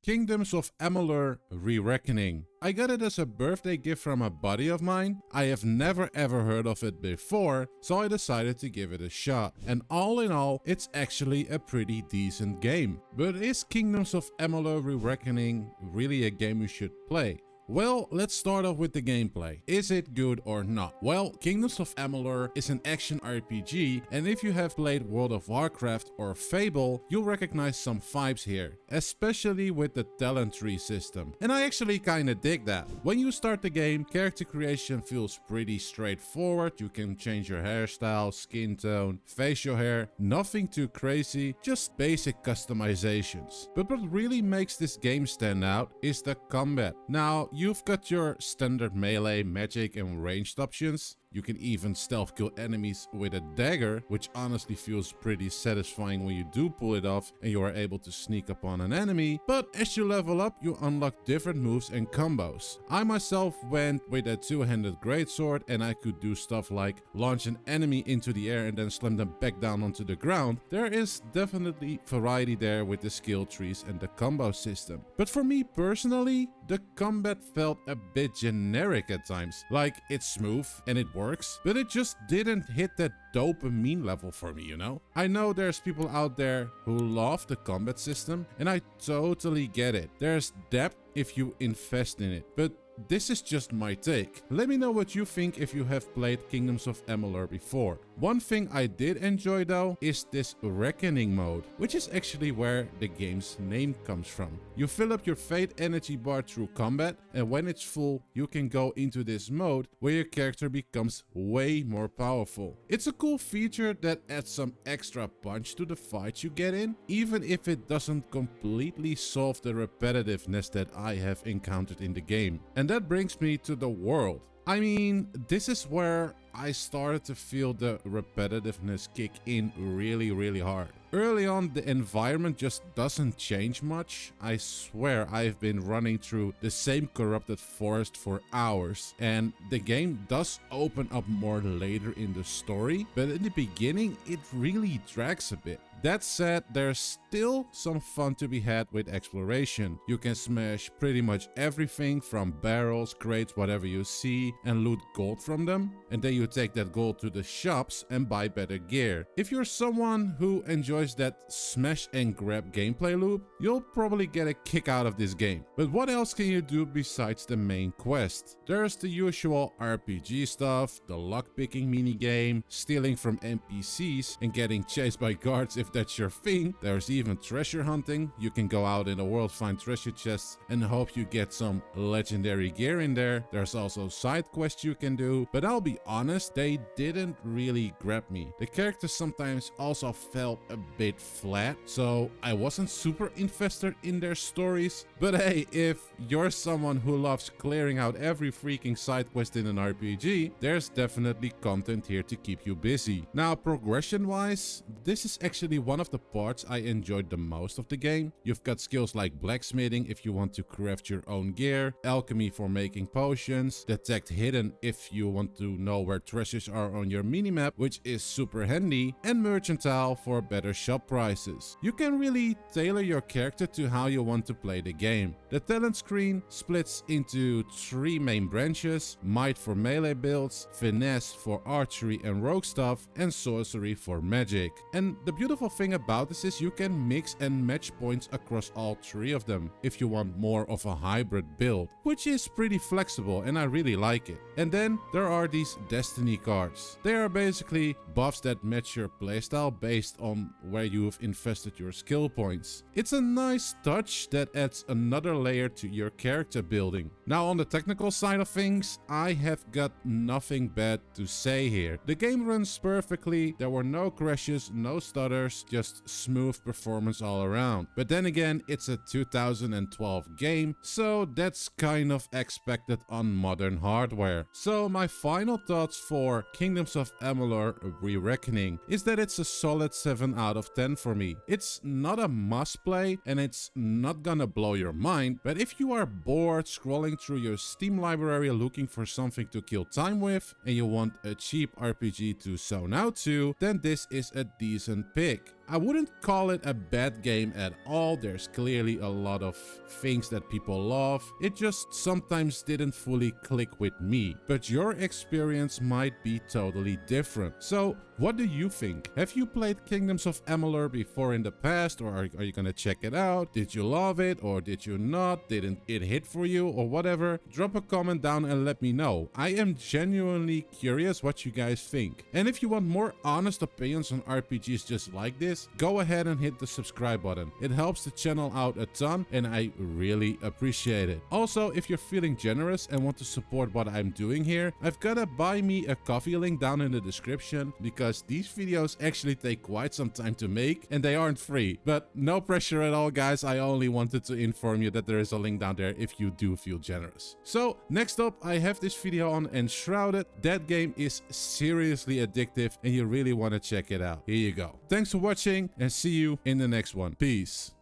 Kingdoms of Amalur Re-Reckoning. I got it as a birthday gift from a buddy of mine. I have never ever heard of it before, so I decided to give it a shot. And all in all, it's actually a pretty decent game. But is Kingdoms of Amalur Re-Reckoning really a game you should play? Well, let's start off with the gameplay. Is it good or not? Well, Kingdoms of Amalur is an action RPG, and if you have played World of Warcraft or Fable, you'll recognize some vibes here, especially with the talent tree system. And I actually kinda dig that. When you start the game, character creation feels pretty straightforward. You can change your hairstyle, skin tone, facial hair, nothing too crazy, just basic customizations. But what really makes this game stand out is the combat. Now, you've got your standard melee, magic and ranged options. You can even stealth kill enemies with a dagger, which honestly feels pretty satisfying when you do pull it off and you are able to sneak up on an enemy. But as you level up, you unlock different moves and combos. I myself went with a two-handed greatsword, and I could do stuff like launch an enemy into the air and then slam them back down onto the ground. There is definitely variety there with the skill trees and the combo system. But for me personally, the combat felt a bit generic at times. Like, it's smooth and it works, but it just didn't hit that dopamine level for me, you know? I know there's people out there who love the combat system, and I totally get it. There's depth if you invest in it, but this is just my take. Let me know what you think if you have played Kingdoms of Amalur before. One thing I did enjoy though is this Reckoning mode, which is actually where the game's name comes from. You fill up your Fate energy bar through combat, and when it's full, you can go into this mode where your character becomes way more powerful. It's a cool feature that adds some extra punch to the fights you get in, even if it doesn't completely solve the repetitiveness that I have encountered in the game. And that brings me to the world. I mean, this is where I started to feel the repetitiveness kick in really hard. Early on, the environment just doesn't change much. I swear I've been running through the same corrupted forest for hours, and the game does open up more later in the story, but in the beginning it really drags a bit. That said, there's still some fun to be had with exploration. You can smash pretty much everything from barrels, crates, whatever you see, and loot gold from them, and then you take that gold to the shops and buy better gear. If you're someone who enjoys that smash and grab gameplay loop, you'll probably get a kick out of this game. But what else can you do besides the main quest? There's the usual RPG stuff, the lockpicking minigame, stealing from NPCs and getting chased by guards if that's your thing. There's even treasure hunting. You can go out in the world, find treasure chests and hope you get some legendary gear in there. There's also side quests you can do, but I'll be honest, they didn't really grab me. The characters sometimes also felt a bit flat, so I wasn't super invested in their stories. But hey, if you're someone who loves clearing out every freaking side quest in an RPG, there's definitely content here to keep you busy. Now, progression wise, this is actually one of the parts I enjoyed the most of the game. You've got skills like blacksmithing if you want to craft your own gear, alchemy for making potions, detect hidden if you want to know where treasures are on your minimap, which is super handy, and mercantile for better shop prices. You can really tailor your character to how you want to play the game. The talent screen splits into three main branches: might for melee builds, finesse for archery and rogue stuff, and sorcery for magic. And the beautiful thing about this is you can mix and match points across all three of them if you want more of a hybrid build, which is pretty flexible and I really like it. And then there are these destiny cards. They are basically buffs that match your playstyle based on where you've invested your skill points. It's a nice touch that adds another layer to your character building. Now, on the technical side of things, I have got nothing bad to say here. The game runs perfectly, there were no crashes, no stutters, just smooth performance all around. But then again, it's a 2012 game, so that's kind of expected on modern hardware. So my final thoughts for Kingdoms of Amalur Re-Reckoning is that it's a solid 7 out of 10 for me. It's not a must play and it's not gonna blow your mind, but if you are bored scrolling through your Steam library looking for something to kill time with and you want a cheap RPG to zone out to, then this is a decent pick. I wouldn't call it a bad game at all. There's clearly a lot of things that people love. It just sometimes didn't fully click with me. But your experience might be totally different. So what do you think? Have you played Kingdoms of Amalur before in the past, or are you gonna check it out? Did you love it or did you not? Didn't it hit for you or whatever? Drop a comment down and let me know. I am genuinely curious what you guys think. And if you want more honest opinions on RPGs just like this, go ahead and hit the subscribe button. It helps the channel out a ton and I really appreciate it. Also, if you're feeling generous and want to support what I'm doing here, I've got a buy me a coffee link down in the description, because these videos actually take quite some time to make and they aren't free. But no pressure at all, guys. I only wanted to inform you that there is a link down there if you do feel generous. So next up, I have this video on Enshrouded. That game is seriously addictive and you really want to check it out. Here you go. Thanks for watching and see you in the next one. Peace.